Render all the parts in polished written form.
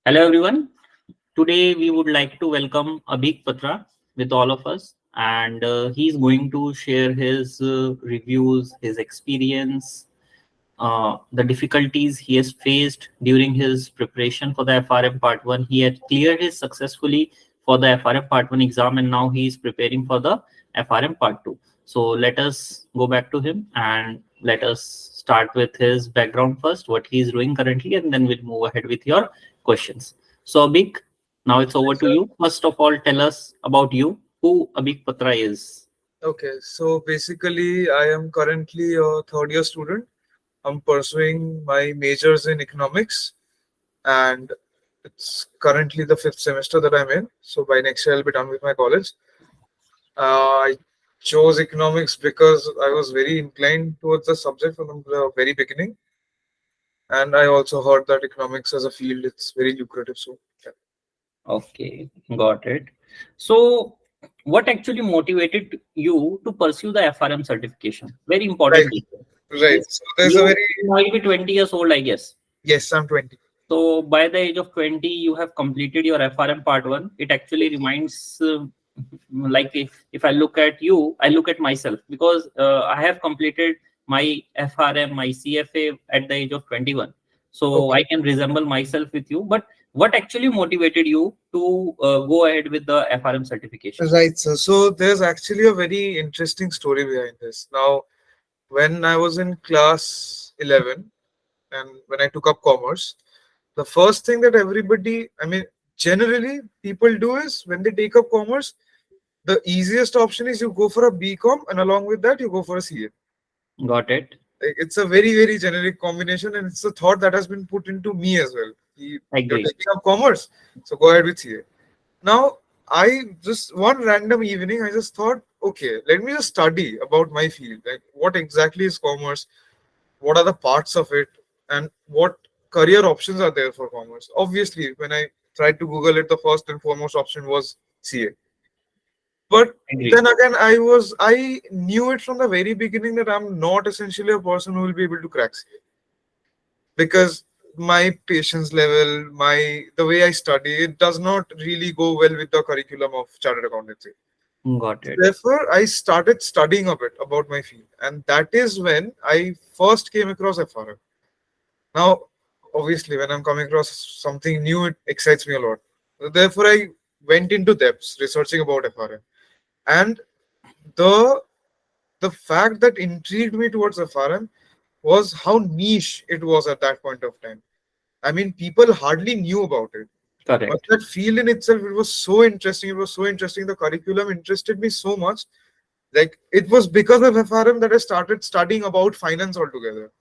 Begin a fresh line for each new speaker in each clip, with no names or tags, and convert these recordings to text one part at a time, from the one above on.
Hello everyone. Today we would like to welcome Abhik Patra with all of us, and he's going to share his reviews, his experience, the difficulties he has faced during his preparation for the FRM Part 1. He had cleared his successfully for the FRM Part 1 exam, and now he is preparing for the FRM Part 2. So let us go back to him and let us start with his background first, what he is doing currently, and then we'll move ahead with your questions. So Abhik, now it's over
Yes,
to
sir.
you. First of all, tell us about you, who Abhik Patra is.
Okay, so basically, I am currently a third year student. I'm pursuing my majors in economics, and it's currently the fifth semester that I'm in. So by next year, I'll be done with my college. I chose economics because I was very inclined towards the subject from the very beginning, and I also heard that economics as a field it's very lucrative. So yeah.
Okay, got it. So, what actually motivated you to pursue the FRM certification? Very
Right,
important question.
right.
Since
So there's a
you
very
might be 20 years old, I guess.
yes, I'm 20.
So, by the age of 20, you have completed your FRM Part 1. It actually reminds, like if I look at you, I look at myself because I have completed my FRM, my CFA at the age of 21. So,
Okay.
I can resemble myself with you. But what actually motivated you to go ahead with the FRM certification?
Right, sir. So there's actually a very interesting story behind this. Now, when I was in class 11 and when I took up commerce, the first thing that generally people do is when they take up commerce, the easiest option is you go for a BCom and along with that, you go for a CA.
Got it.
Like, it's a very, very generic combination and it's a thought that has been put into me as well. You're
Agree.
taking up commerce, so go ahead with CA. Now, I just one random evening, I just thought, okay, let me just study about my field. Like, what exactly is commerce? What are the parts of it? And what career options are there for commerce? Obviously, when I tried to Google it, the first and foremost option was CA. But
Agree.
then again, I knew it from the very beginning that I'm not essentially a person who will be able to crack CA because my patience level, the way I study, it does not really go well with the curriculum of chartered accountancy.
Got it.
Therefore, I started studying a bit about my field, and that is when I first came across FRM. Now, obviously, when I'm coming across something new, it excites me a lot. Therefore, I went into depths researching about FRM, and the the fact that intrigued me towards FRM was how niche it was at that point of time. I mean, people hardly knew about it. But
Correct.
that field in itself, it was so interesting. It was so interesting. The curriculum interested me so much. Like, it was because of FRM that I started studying about finance altogether.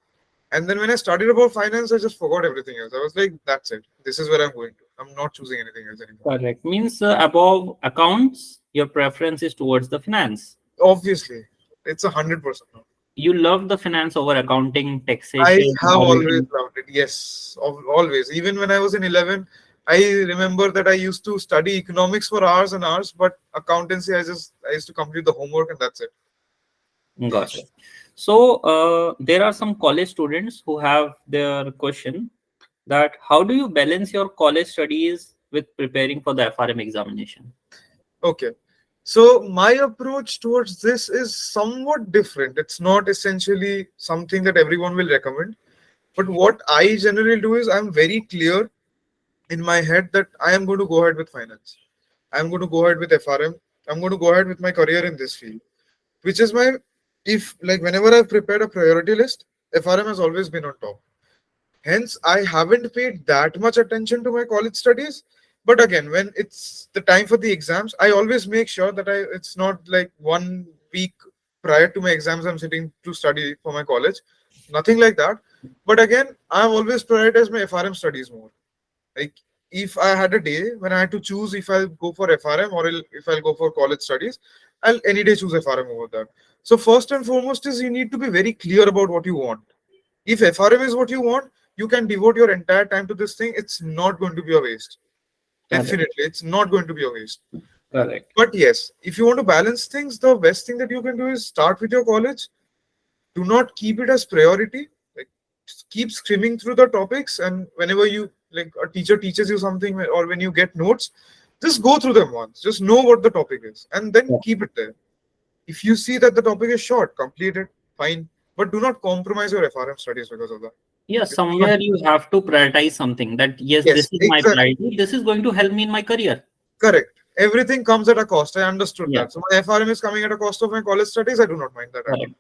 And then when I studied about finance, I just forgot everything else. I was like, that's it. This is where I'm going to. I'm not choosing anything else anymore.
Correct. Means above accounts, your preference is towards the finance.
Obviously, it's 100%.
You love the finance over accounting,
I
taxation,
have always
auditing.
loved it. Yes, always. Even when I was in 11, I remember that I used to study economics for hours and hours, but accountancy, I used to complete the homework and that's it.
Got it. So there are some college students who have their question that how do you balance your college studies with preparing for the FRM examination?
Okay. So my approach towards this is somewhat different. It's not essentially something that everyone will recommend. But what I generally do is I'm very clear in my head that I am going to go ahead with finance. I'm going to go ahead with FRM. I'm going to go ahead with my career in this field, which is my, if like whenever I've prepared a priority list, FRM has always been on top. Hence, I haven't paid that much attention to my college studies. But again, when it's the time for the exams, I always make sure that it's not like 1 week prior to my exams, I'm sitting to study for my college. Nothing like that. But again, I've always prioritized my FRM studies more. Like, if I had a day when I had to choose if I'll go for FRM or if I'll go for college studies, I'll any day choose FRM over that. So first and foremost is you need to be very clear about what you want. If FRM is what you want, you can devote your entire time to this thing. It's not going to be a waste.
Correct.
Definitely, it's not going to be a waste.
Correct.
But yes, if you want to balance things, the best thing that you can do is start with your college. Do not keep it as priority. Like, just keep skimming through the topics, and whenever you like a teacher teaches you something, or when you get notes, just go through them once. Just know what the topic is, and then
Yeah.
keep it there. If you see that the topic is short, complete it, fine. But do not compromise your FRM studies because of that.
Yeah,
It's not
somewhere you have to prioritize something that yes, this
Yes,
is my
exactly.
priority. This is going to help me in my career.
Correct. Everything comes at a cost. I understood
Yeah,
that. So my FRM is coming at a cost of my college studies. I do not mind that at all.
correct.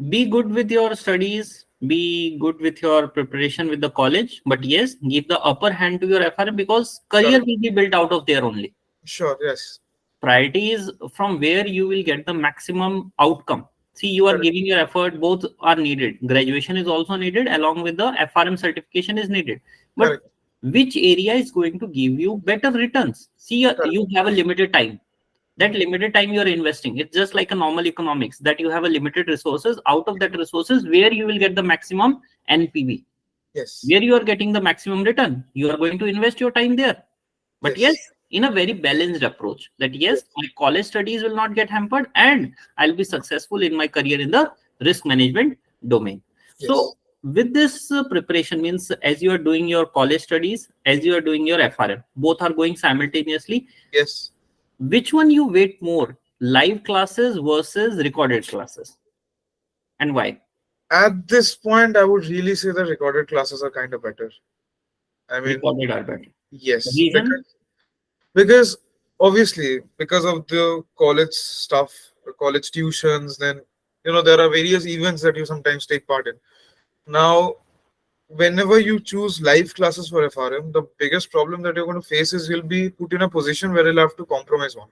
Be good with your studies, be good with your preparation with the college, but yes, give the upper hand to your FRM because career
Correct.
will be built out of there only.
Sure. Yes.
Priority is from where you will get the maximum outcome. See, you are
Correct.
giving your effort, both are needed. Graduation is also needed, along with the FRM certification is needed. But
Correct.
which area is going to give you better returns? See,
Correct.
you have a limited time. That
Mhm.
limited time you are investing, it's just like a normal economics that you have a limited resources. Out of that resources, where you will get the maximum NPV,
Yes.
where you are getting the maximum return, you are going to invest your time there. But yes,
Yes.
in a very balanced approach, that yes,
Yes.
my college studies will not get hampered and I'll be successful in my career in the risk management domain. So
Yes.
with this preparation means as you are doing your college studies, as you are doing your FRM, both are going simultaneously.
Yes.
Which one you weight more, live classes versus recorded classes, and why?
At this point, I would really say the recorded classes are kind of better. I mean,
Recorded are better.
yes,
Reason?
because obviously because of the college stuff, college tuitions, then there are various events that you sometimes take part in. Now, whenever you choose live classes for FRM, the biggest problem that you're going to face is you'll be put in a position where you'll have to compromise one.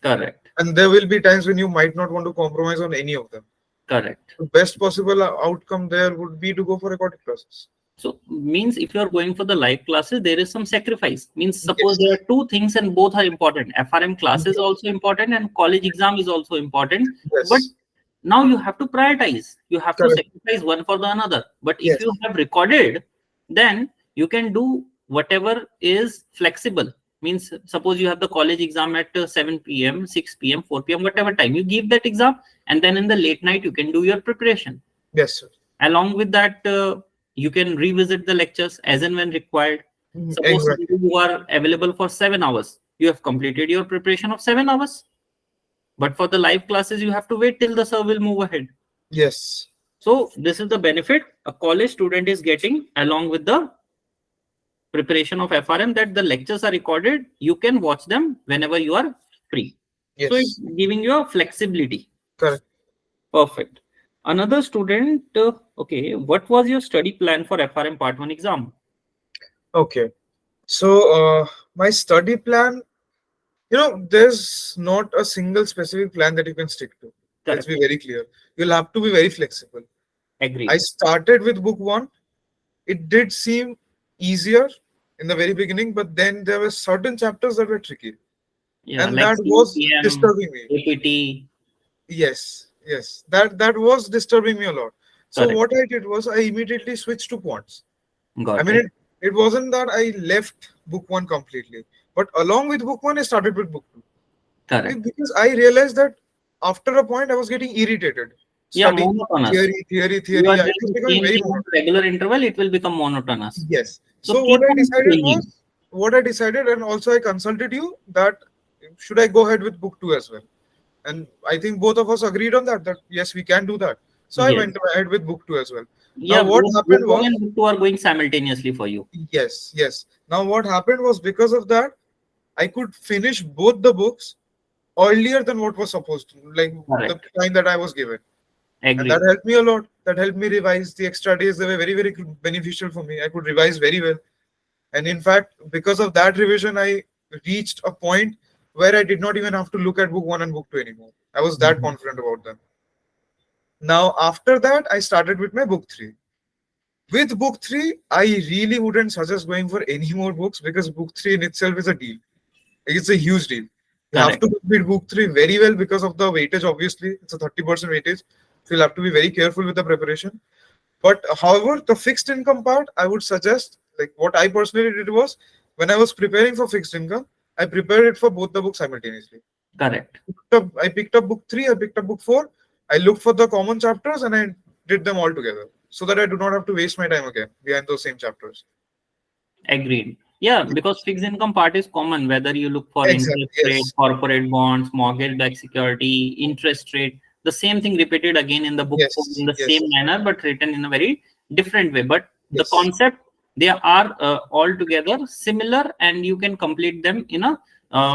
Correct.
And there will be times when you might not want to compromise on any of them.
Correct.
The best possible outcome there would be to go for recorded classes.
So means if you are going for the live classes, there is some sacrifice. Means suppose there
Yes.
are two things and both are important. FRM class is
Yes.
also important and college exam is also important. But
Yes.
now you have to prioritize. You have to
Correct.
sacrifice one for the another. But if you
Yes.
have recorded, then you can do whatever is flexible. Means suppose you have the college exam at 7 p.m., 6 p.m., 4 p.m., whatever time you give that exam, and then in the late night you can do your preparation.
Yes, sir.
Along with that, you can revisit the lectures as and when required. Suppose
Exactly.
you are available for 7 hours, you have completed your preparation of 7 hours. But for the live classes, you have to wait till the sir will move ahead.
Yes.
So this is the benefit a college student is getting along with the preparation of FRM, that the lectures are recorded. You can watch them whenever you are free. So it's
Yes.
giving you a flexibility.
Correct.
Perfect. Another student, okay, what was your study plan for FRM Part 1 exam?
Okay. So, my study plan, there's not a single specific plan that you can stick to. Let's
Correct.
be very clear. You'll have to be very flexible. I
Agreed.
started with book one. It did seem easier in the very beginning, but then there were certain chapters that were tricky,
Yeah,
and
like
that was
CPM,
disturbing me.
APT.
Yes, yes, that was disturbing me a lot. So
Correct.
what I did was I immediately switched to quants. I
Got
mean,
it.
it wasn't that I left book one completely, but along with book one, I started with book two.
Correct.
Because I realized that after a point, I was getting irritated.
Yeah,
Studying
monotonous.
theory, theory,
You are
theory. I was
doing the
becoming
same
very
thing at
monotonous.
regular interval, it will become monotonous.
Yes.
So
So
keep on changing.
what I decided, and also I consulted you that should I go ahead with book two as well? And I think both of us agreed on that. That yes, we can do that. So I
Yes.
went ahead with book two as well. Now
Yeah,
what
book
happened
one
was
and book two are going simultaneously for you.
yes, yes. Now what happened was because of that, I could finish both the books earlier than what was supposed to, like the
Correct.
time that I was given. And that
Agreed.
helped me a lot. That helped me revise the extra days. They were very, very beneficial for me. I could revise very well. And in fact, because of that revision, I reached a point where I did not even have to look at book one and book two anymore. I was that
Mhm.
confident about them. Now, after that, I started with my book three. With book three, I really wouldn't suggest going for any more books because book three in itself is a deal. It's a huge deal. You have
Correct.
to complete book three very well because of the weightage, obviously. It's a 30% weightage. So you'll have to be very careful with the preparation. But however, the fixed income part, I would suggest, like what I personally did was when I was preparing for fixed income, I prepared it for both the books simultaneously.
Correct.
I picked up book three, I picked up book four, I looked for the common chapters and I did them all together so that I do not have to waste my time again behind those same chapters.
Agreed. Yeah, because fixed income part is common, whether you look for
Exactly.
interest rate,
Yes.
corporate bonds, mortgage-backed security, interest rate, the same thing repeated again in the book form in
Yes.
the same
Yes.
manner, but written in a very different way. But the
Yes.
concept, they are altogether similar, and you can complete them in a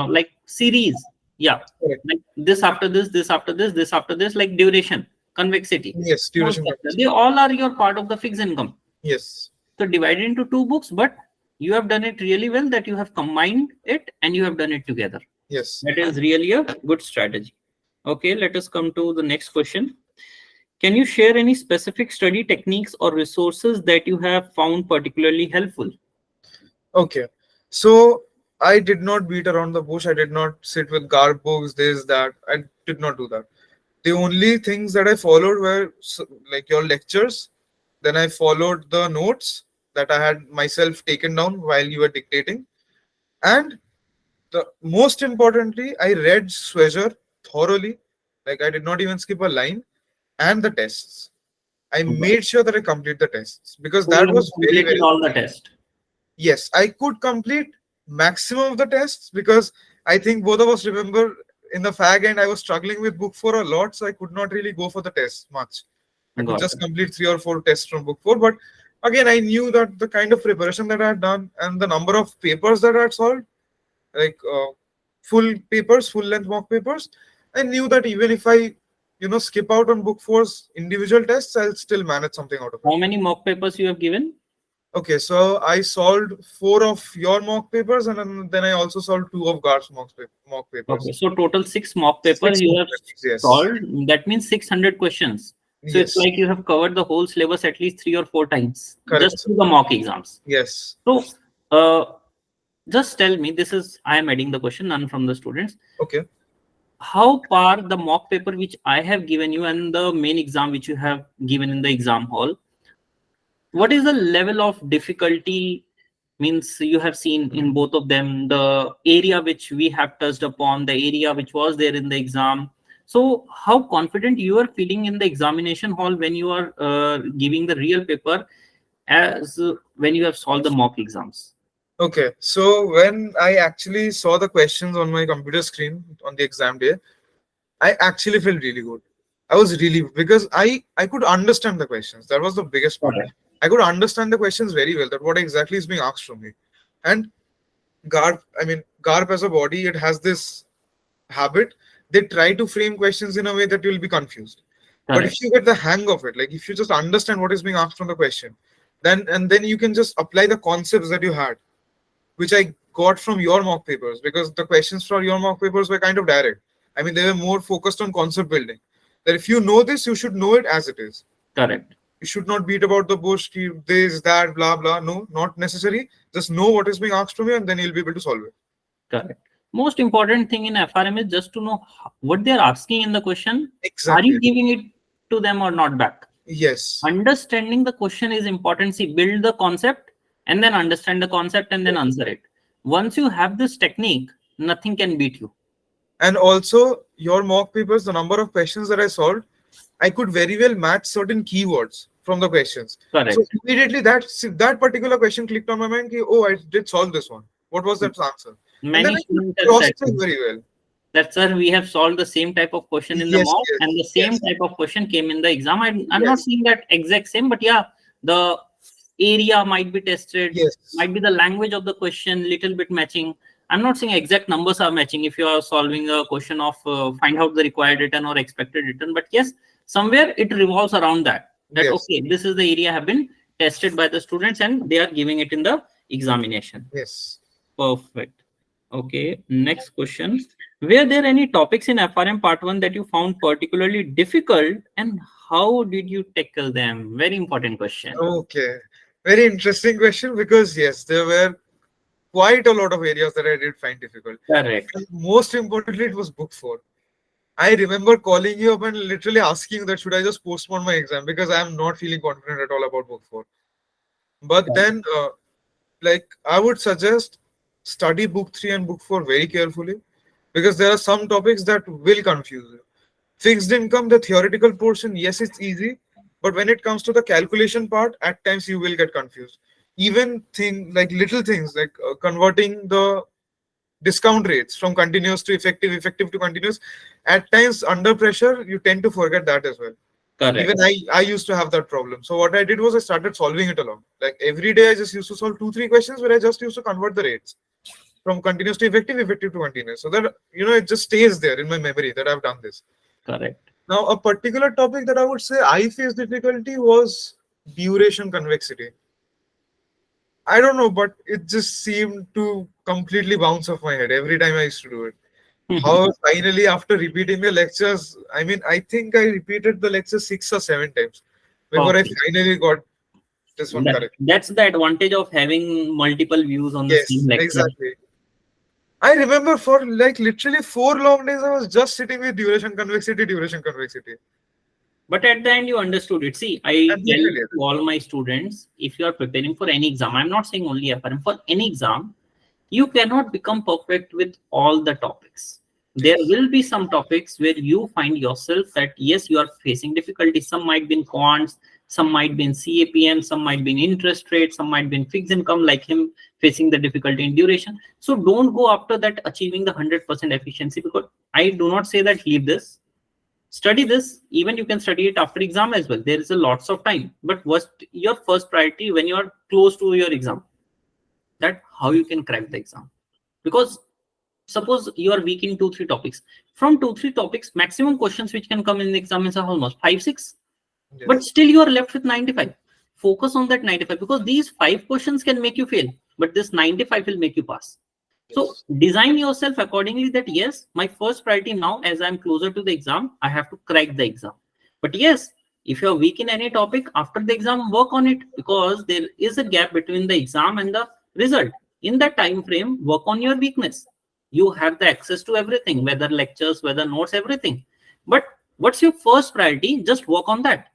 like series. Yeah,
Correct.
like this after this, this after this, this after this, like duration, convexity,
Yes.
small
Duration
factor.
conversation.
They all are your part of the fixed income.
Yes.
So divided into two books, but you have done it really well that you have combined it and you have done it together.
Yes.
That is really a good strategy. Okay, let us come to the next question. Can you share any specific study techniques or resources that you have found particularly helpful?
Okay. So I did not beat around the bush. I did not sit with GARP books, this, that. I did not do that. The only things that I followed were like your lectures. Then I followed the notes that I had myself taken down while you were dictating. And the most importantly, I read Swagger thoroughly. Like I did not even skip a line. And the tests. I made sure that I complete the tests because
So you
that
have
was very,
completed
very.
all the test.
Yes, I could complete maximum of the tests because I think both of us remember in the fag end I was struggling with book 4 a lot, so I could not really go for the tests much. I could
Got
just
it.
complete 3 or 4 tests from book 4, but again I knew that the kind of preparation that I had done and the number of papers that I had solved, like full papers, full length mock papers, I knew that even if I skip out on book 4's individual tests, I'll still manage something out of it.
How many mock papers you have given?
Okay, so I solved 4 of your mock papers, and then I also solved 2 of GARP's mock
Okay,
papers.
so total six mock papers
6
you
mock
have
papers, yes.
solved. That means 600 questions. So it's
Yes,
like you have covered the whole syllabus at least 3 or 4 times just
correct, sir.
through the mock exams.
Yes.
So uh, just tell me, this is, I am adding the question, none from the students.
Okay.
How far the mock paper which I have given you and the main exam which you have given in the exam hall, what is the level of difficulty means you have seen in both of them, the area which we have touched upon, the area which was there in the exam? So how confident you are feeling in the examination hall when you are giving the real paper as when you have solved the mock exams?
Okay. So when I actually saw the questions on my computer screen on the exam day, I actually felt really good. I was really because I could understand the questions. That was the biggest part.
Correct.
I could understand the questions very well. That what exactly is being asked from me. And GARP as a body, it has this habit. They try to frame questions in a way that you'll be confused. But
Correct.
if you get the hang of it, like if you just understand what is being asked from the question, then you can just apply the concepts that you had, which I got from your mock papers, because the questions from your mock papers were kind of direct. I mean, they were more focused on concept building. That if you know this, you should know it as it is.
Correct.
You should not beat about the bush, this, that, blah, blah. No, not necessary. Just know what is being asked from you, and then you'll be able to solve it.
Correct. Most important thing in FRM is just to know what they're asking in the question. Are
Exactly.
you giving it to them or not back?
Yes.
Understanding the question is important. See, build the concept and then understand the concept and then answer it. Once you have this technique, nothing can beat you.
And also, your mock papers, the number of questions that I solved, I could very well match certain keywords from the questions. So
Correct.
immediately that particular question clicked on my mind. Oh, I did solve this one. What was that answer? And then
Many
I could
students have
cross
said
check
this,
very well.
that sir, we have solved the same type of question in the
Yes,
mock and
yes,
the same
yes,
type of question came in the exam. I'm not
yes,
saying that exact same, but yeah, the area might be tested,
yes,
might be the language of the question little bit matching. I'm not saying exact numbers are matching if you are solving a question of find out the required return or expected return, but yes, somewhere it revolves around that, that
yes,
okay, this is the area have been tested by the students and they are giving it in the examination.
yes.
Perfect. Okay, next question. Were there any topics in FRM part 1 that you found particularly difficult and how did you tackle them? Very important question.
Okay. Very interesting question, because yes, there were quite a lot of areas that I did find difficult.
Correct.
And most importantly, it was book 4. I remember calling you up and literally asking you that should I just postpone my exam because I am not feeling confident at all about book 4. But then, like, I would suggest study book 3 and book 4 very carefully, because there are some topics that will confuse you. Fixed income, the theoretical portion, yes, it's easy, but when it comes to the calculation part, at times you will get confused. even like little things like converting the discount rates from continuous to effective, effective to continuous. At times, under pressure, you tend to forget that as well. Even
Correct.
I used to have that problem. So what I did was I started solving it along. Like every day, I just used to solve 2-3 questions where I just used to convert the rates from continuous to effective, effective to continuous. So that it just stays there in my memory that I've done this.
Correct.
Now, a particular topic that I would say I faced difficulty was duration convexity. I don't know, but it just seemed to completely bounce off my head every time I used to do it. However, finally, after repeating the lectures, I mean, I think I repeated the lecture 6 or 7 times before I
Perfect.
finally got this one correct.
That's the advantage of having multiple views on the same
Yes,
lecture.
exactly. I remember for like literally 4 long days, I was just sitting with duration convexity, duration convexity.
But at the end, you understood it. See,
And
I tell
literally,
to all my students, if you are preparing for any exam, I'm not saying only FRM, for any exam, you cannot become perfect with all the topics. There
yes,
will be some topics where you find yourself that yes, you are facing difficulty. Some might be in quants, some might be in CAPM, some might be in interest rate, some might be in fixed income, like him facing the difficulty in duration. So don't go after that achieving the 100% efficiency, because I do not say that leave this. Study this. Even you can study it after exam as well. There is a lots of time. But what's your first priority when you are close to your exam? That how you can crack the exam. Because suppose you are weak in 2-3 topics. From 2-3 topics, maximum questions which can come in the exam is almost 5-6. But
yes,
still you are left with 95. Focus on that 95, because these 5 questions can make you fail, but this 95 will make you pass. So
yes,
design yourself accordingly that yes, my first priority now, as I'm closer to the exam, I have to crack the exam. But yes, if you're weak in any topic after the exam, work on it, because there is a gap between the exam and the result. In that time frame, work on your weakness. You have the access to everything, whether lectures, whether notes, everything. But what's your first priority? Just work on that.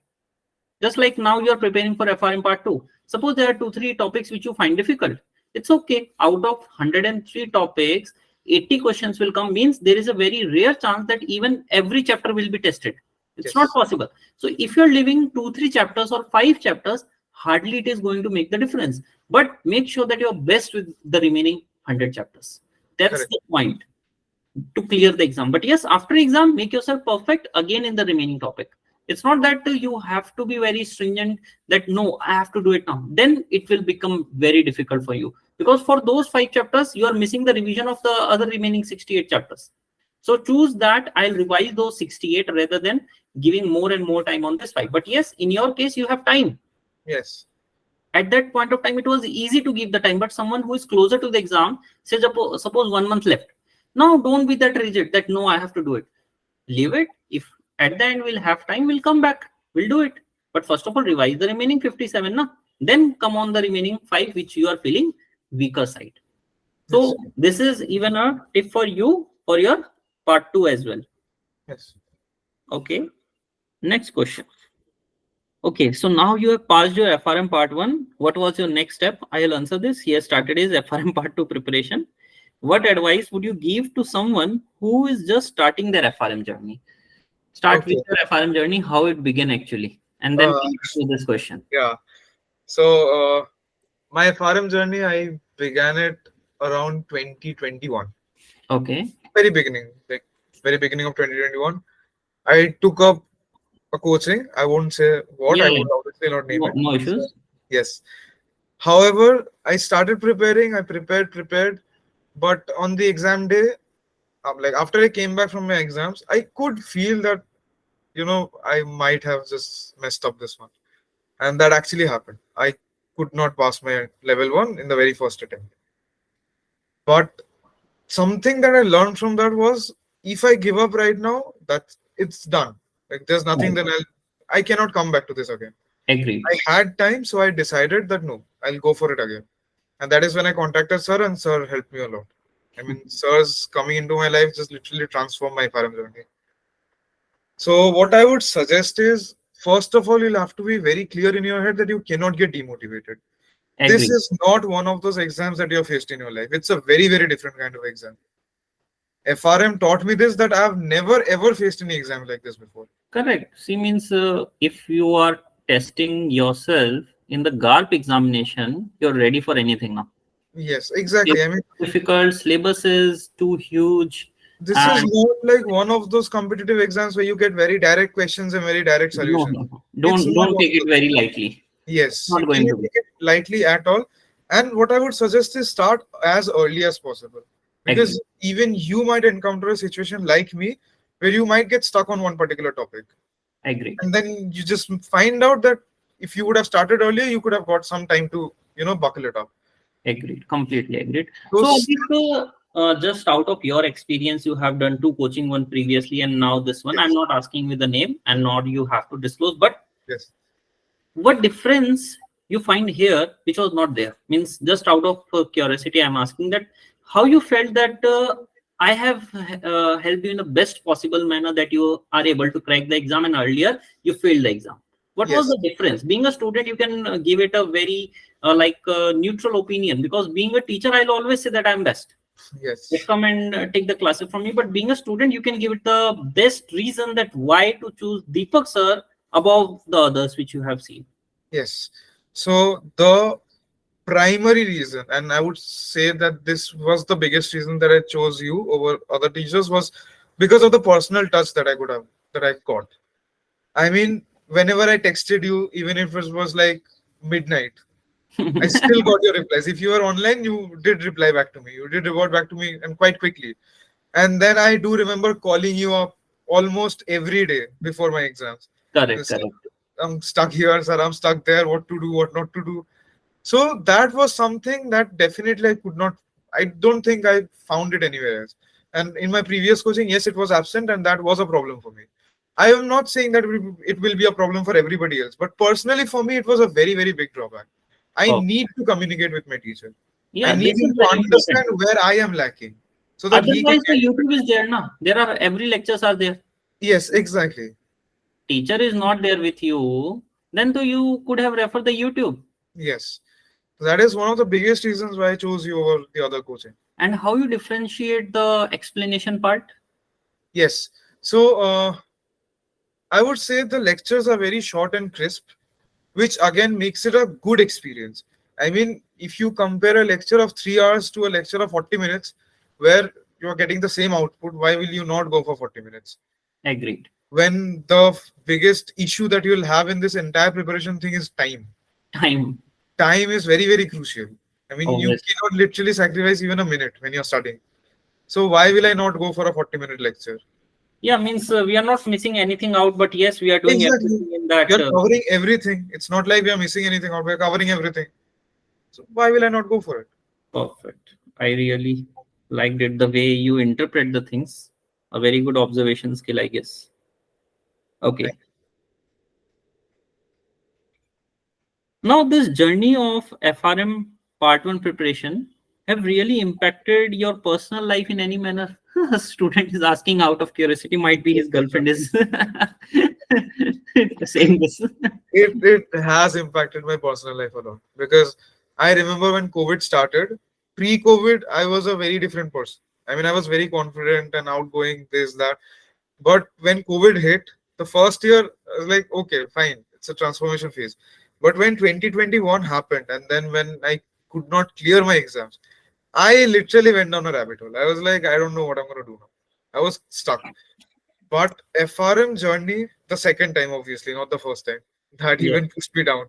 Just like now you are preparing for FRM part 2. Suppose there are 2-3 topics which you find difficult. It's okay. Out of 103 topics, 80 questions will come, means there is a very rare chance that even every chapter will be tested. It's not
yes,
possible. So if you're leaving 2-3 chapters or 5 chapters, hardly it is going to make the difference. But make sure that you're best with the remaining 100 chapters. That's
correct.
the point to clear the exam. But yes, after exam, make yourself perfect again in the remaining topic. It's not that you have to be very stringent that no, I have to do it now. Then it will become very difficult for you, because for those 5 chapters, you are missing the revision of the other remaining 68 chapters. So choose that I'll revise those 68 rather than giving more and more time on this 5. But yes, in your case, you have time.
Yes,
At that point of time, it was easy to give the time, but someone who is closer to the exam, say suppose 1 month left. Now don't be that rigid that no, I have to do it. Leave it. If at the end we'll have time, we'll come back, we'll do it. But first of all, revise the remaining 57 now, then come on the remaining 5 which you are feeling weaker side.
yes,
So this is even a tip for you for your part 2 as well.
yes.
Okay, next question. Okay, so now you have passed your FRM part 1. What was your next step? I'll answer this. He has started his FRM part 2 preparation. What advice would you give to someone who is just starting their FRM journey? Start with
Okay.
your FRM journey, how it began actually, and then
Uh,
come to this question.
yeah. So, my FRM journey, I began it around 2021.
Okay.
Very beginning, like very beginning of 2021. I took up a coaching. I won't say what,
Yeah,
I
yeah.
would obviously not name
No,
it.
no
So,
issues.
yes. However, I started preparing, I prepared, but on the exam day, like after I came back from my exams, I could feel that, I might have just messed up this one. And that actually happened. I could not pass my level 1 in the very first attempt. But something that I learned from that was, if I give up right now, that it's done. Like there's nothing,
Right.
then I cannot come back to this again.
Agreed.
I had time, so I decided that no, I'll go for it again. And that is when I contacted sir, and sir helped me a lot. I mean, sir's coming into my life just literally transformed my FRM journey. So what I would suggest is, first of all, you'll have to be very clear in your head that you cannot get demotivated. This
Agreed.
is not one of those exams that you have faced in your life. It's a very, very different kind of exam. FRM taught me this, that I've never ever faced any exam like this before.
Correct. See, means if you are testing yourself in the GARP examination, you're ready for anything now.
Yes, exactly.
It's
I mean,
difficult, syllabus is too huge,
this is
and
not like one of those competitive exams where you get very direct questions and very direct
no,
solutions.
no, no.
It's
Don't
not
don't
one
take
of
it
those.
very lightly.
Yes,
Not
you
going
cannot
to be.
take it lightly at all. And what I would suggest is start as early as possible.
Agree,
Because even you might encounter a situation like me where you might get stuck on one particular topic.
agreed,
And then you just find out that if you would have started earlier, you could have got some time to, buckle it up.
agreed. Completely agreed. So,
Those,
Abhik, just out of your experience, you have done two coaching, one previously and now this one. I'm
yes,
not asking with the name, and not you have to disclose, but
yes,
what difference you find here which was not there? Means just out of curiosity, I'm asking that how you felt that I have helped you in the best possible manner that you are able to crack the exam, and earlier you failed the exam. What was
yes,
the difference? Being a student, you can give it a very neutral opinion, because being a teacher, I'll always say that I'm best. Just
yes.
come and take the classes from me. But being a student, you can give it the best reason that why to choose Deepak sir above the others which you have seen.
Yes. So the primary reason, and I would say that this was the biggest reason that I chose you over other teachers, was because of the personal touch that I got. I mean, whenever I texted you, even if it was like midnight, I still got your replies. If you were online, you did reply back to me. You did revert back to me, and quite quickly. And then I do remember calling you up almost every day before my exams.
Correct,
Sir,
correct.
I'm stuck here, sir. I'm stuck there. What to do? What not to do? So that was something that definitely I could not. I don't think I found it anywhere else. And in my previous coaching, yes, it was absent, and that was a problem for me. I am not saying that it will be a problem for everybody else, but personally for me, it was a very, very big drawback. I
Oh,
need to communicate with my teacher. I
yeah,
need
this is
him to
very important.
understand where I am lacking so that he can
Otherwise, the
get
YouTube
better.
is there now. There are every lectures are there.
Yes, exactly.
Teacher is not there with you, then to you could have referred the YouTube.
Yes. That is one of the biggest reasons why I chose you over the other coaching.
And how you differentiate the explanation part?
Yes. So I would say the lectures are very short and crisp, which again makes it a good experience. I mean, if you compare a lecture of 3 hours to a lecture of 40 minutes, where you're getting the same output, why will you not go for 40 minutes?
Agreed.
When the biggest issue that you'll have in this entire preparation thing is time.
Time,
Time is very, very crucial. I mean, you
obvious.
cannot literally sacrifice even a minute when you're studying. So, why will I not go for a 40-minute lecture?
Yeah, means we are not missing anything out, but yes, we are doing
Exactly.
everything in that.
You're covering everything. It's not like we are missing anything out. We're covering everything. So why will I not go for it?
Perfect. I really liked it the way you interpret the things. A very good observation skill, I guess. Okay.
Like,
Now, this journey of FRM Part 1 preparation have really impacted your personal life in any manner? A student is asking out of curiosity, might be his girlfriend is saying this.
it has impacted my personal life a lot because I remember when COVID started. Pre-COVID, I was a very different person. I mean, I was very confident and outgoing, this, that. But when COVID hit, the first year, I was like, okay, fine, it's a transformation phase. But when 2021 happened, and then when I could not clear my exams, I literally went down a rabbit hole. I was like, I don't know what I'm going to do now. I was stuck. But FRM journey, the second time, obviously, not the first time, that
Yeah,
even pushed me down.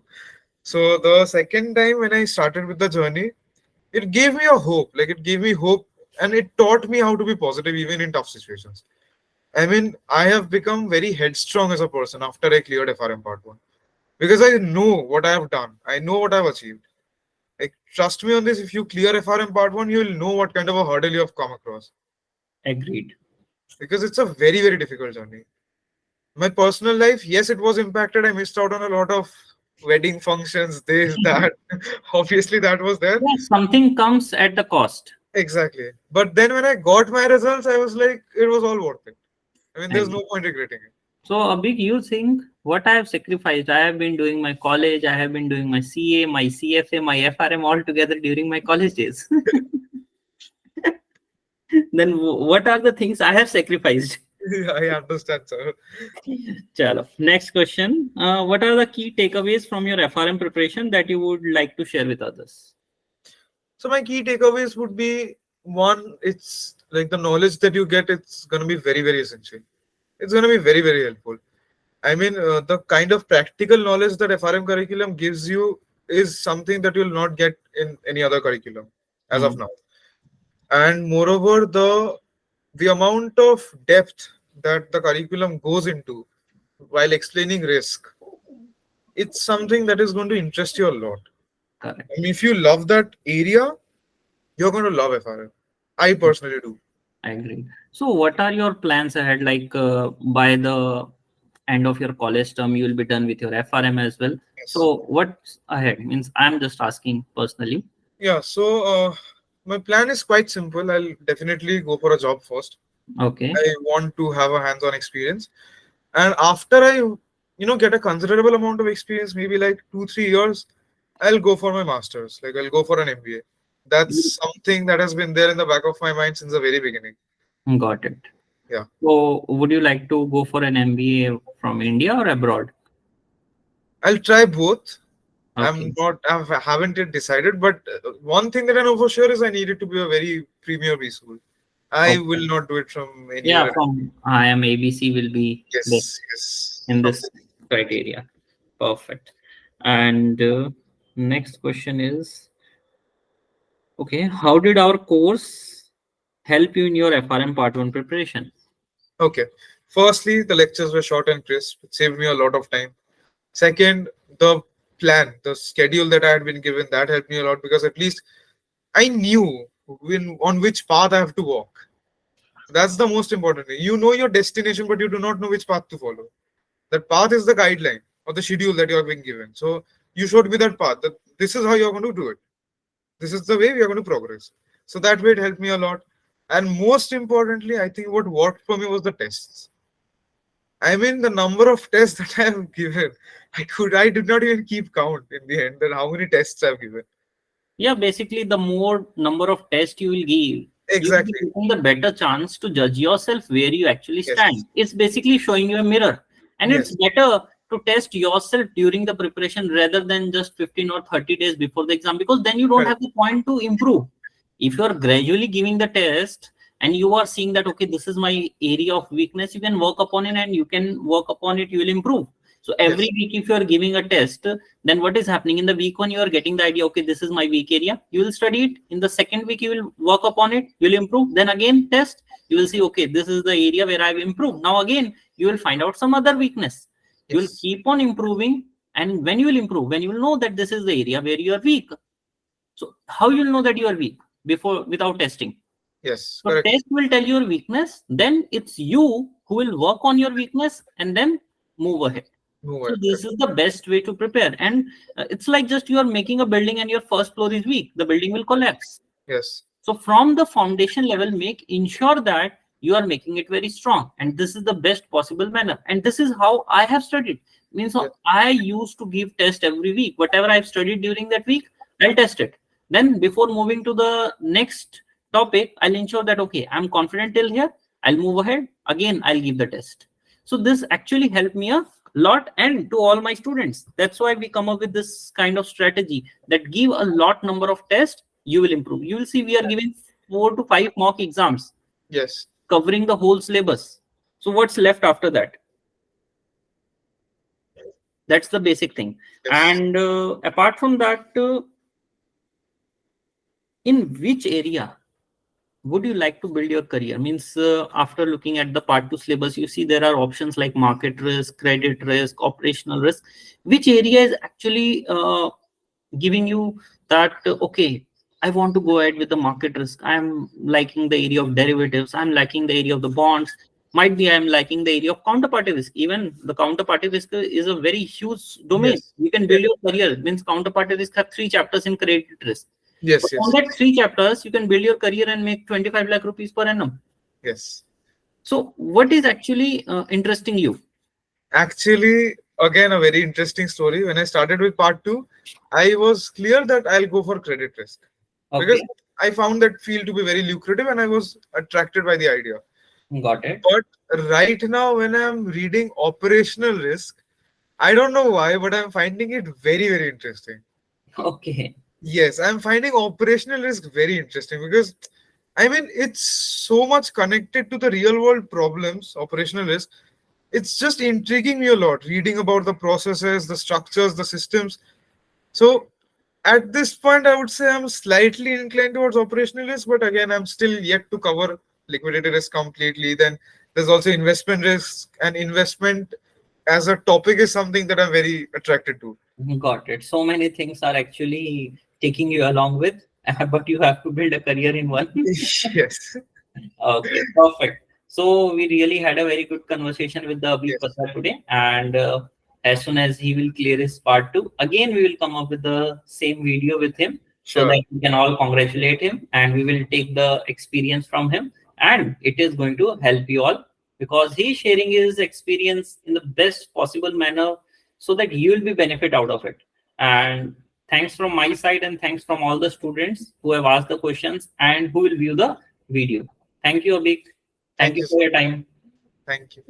So the second time when I started with the journey, it gave me a hope. Like it gave me hope and it taught me how to be positive even in tough situations. I mean, I have become very headstrong as a person after I cleared FRM part one because I know what I have done. I know what I've achieved. Like, trust me on this. If you clear FRM part one, you'll know what kind of a hurdle you have come across
agreed.
because it's a very, very difficult journey. My personal life, yes, it was impacted. I missed out on a lot of wedding functions, this, that. Obviously, that was there.
Yeah, something comes at the cost.
Exactly. But then when I got my results, I was like, it was all worth it. I mean, there's
Agreed.
no point regretting it.
So, a big you think what I have sacrificed? I have been doing my college, I have been doing my CA, my CFA, my FRM all together during my college days. Then what are the things I have sacrificed?
I understand, sir.
Chalo. Next question. What are the key takeaways from your FRM preparation that you would like to share with others?
So my key takeaways would be one, it's like the knowledge that you get, it's going to be very, very essential. It's going to be very, very helpful. I mean, the kind of practical knowledge that FRM curriculum gives you is something that you'll not get in any other curriculum as of
Hmm,
now. And moreover, the amount of depth that the curriculum goes into while explaining risk, it's something that is going to interest you a lot. I
correct.
mean, if you love that area, you're going to love FRM. I personally do.
I agree. So, what are your plans ahead? Like by the end of your college term, you will be done with your FRM as well.
Yes.
So, what's ahead? Means I'm just asking personally.
Yeah. So my plan is quite simple. I'll definitely go for a job first.
Okay.
I want to have a hands-on experience, and after I, get a considerable amount of experience, maybe like 2 3 years, I'll go for my masters. Like I'll go for an MBA. That's something that has been there in the back of my mind since the very beginning.
Got it.
Yeah.
So, would you like to go for an MBA from India or abroad?
I'll try both.
Okay.
I haven't yet decided, but one thing that I know for sure is I need it to be a very premier B school. I
Okay.
will not do it from
Yeah,
anywhere.
from IIM ABC will be there
Yes, yes.
in
From
this criteria. Perfect. And next question is, okay, how did our course help you in your FRM Part 1 preparation?
okay. Firstly, the lectures were short and crisp. It saved me a lot of time. Second, the plan, the schedule that I had been given, that helped me a lot because at least I knew on which path I have to walk. That's the most important thing. You know your destination, but you do not know which path to follow. That path is the guideline or the schedule that you are being given. So you should be that path. That this is how you're going to do it. This is the way we are going to progress. So that way it helped me a lot. And most importantly, I think what worked for me was the tests. I mean, the number of tests that I have given, I did not even keep count in the end that how many tests I've given.
Yeah, basically, the more number of tests you will give, you will be
Exactly.
getting the better chance to judge yourself where you actually
Yes.
stand. It's basically showing you a mirror. And it's
Yes.
better to test yourself during the preparation rather than just 15 or 30 days before the exam, because then you don't
Correct.
have the point to improve. If you are gradually giving the test and you are seeing that, okay, this is my area of weakness, you can work upon it and you can work upon it, you will improve. So every
Yes.
week, if you are giving a test, then what is happening in the week one, you are getting the idea, okay, this is my weak area, you will study it. In the second week, you will work upon it, you will improve. Then again test, you will see, okay, this is the area where I've improved. Now again you will find out some other weakness, you will
Yes.
keep on improving. And when you will improve, when you will know that this is the area where you are weak. So how you will know that you are weak before, without testing?
Yes.
So
Correct.
test will tell your weakness, then it's you who will work on your weakness and then move ahead.
Move
So
ahead.
this
Correct.
is the best way to prepare. And it's like just you are making a building and your first floor is weak, the building will collapse.
Yes.
So from the foundation level, ensure that you are making it very strong. And this is the best possible manner. And this is how I have studied. Means
Yes.
I used to give test every week. Whatever I've studied during that week, I'll test it. Then before moving to the next topic, I'll ensure that okay, I'm confident till here. I'll move ahead. Again, I'll give the test. So this actually helped me a lot and to all my students. That's why we come up with this kind of strategy that give a lot number of tests, you will improve. You will see we are giving 4 to 5 mock exams
Yes.
covering the whole syllabus. So what's left after that? That's the basic thing.
Yes.
And apart from that, in which area would you like to build your career? Means after looking at the part 2 syllabus, you see there are options like market risk, credit risk, operational risk. Which area is actually giving you that okay, I want to go ahead with the market risk, I'm liking the area of derivatives, I'm liking the area of the bonds, might be I'm liking the area of counterparty risk. Even the counterparty risk is a very huge domain.
Yes.
You can
Yes.
build your career. Means counterparty risk have 3 chapters in credit risk, but
Yes.
on
Yes.
that 3 chapters you can build your career and make 25 lakh rupees per annum.
Yes.
So what is actually interesting you?
Actually, again, a very interesting story. When I started with part two, I was clear that I'll go for credit risk because
Okay.
I found that field to be very lucrative and I was attracted by the idea.
Got it.
But right now, when I'm reading operational risk, I don't know why, but I'm finding it very, very interesting.
Okay.
Yes, I'm finding operational risk very interesting because I mean it's so much connected to the real world problems, operational risk. It's just intriguing me a lot reading about the processes, the structures, the systems. So at this point, I would say I'm slightly inclined towards operational risk, but again, I'm still yet to cover liquidity risk completely. Then there's also investment risk, and investment as a topic is something that I'm very attracted to.
Got it. So many things are actually taking you along with, but you have to build a career in one.
Yes,
Okay, perfect. So we really had a very good conversation with the Abhik
yes,
Patra today, and as soon as he will clear his part two, again we will come up with the same video with him so
sure.
that we can all congratulate him, and we will take the experience from him, and it is going to help you all because he is sharing his experience in the best possible manner so that you will be benefit out of it. And thanks from my side, and thanks from all the students who have asked the questions and who will view the video. Thank you, Abhik. Thank
Thank
you
you
for
so
your
much.
time.
Thank you.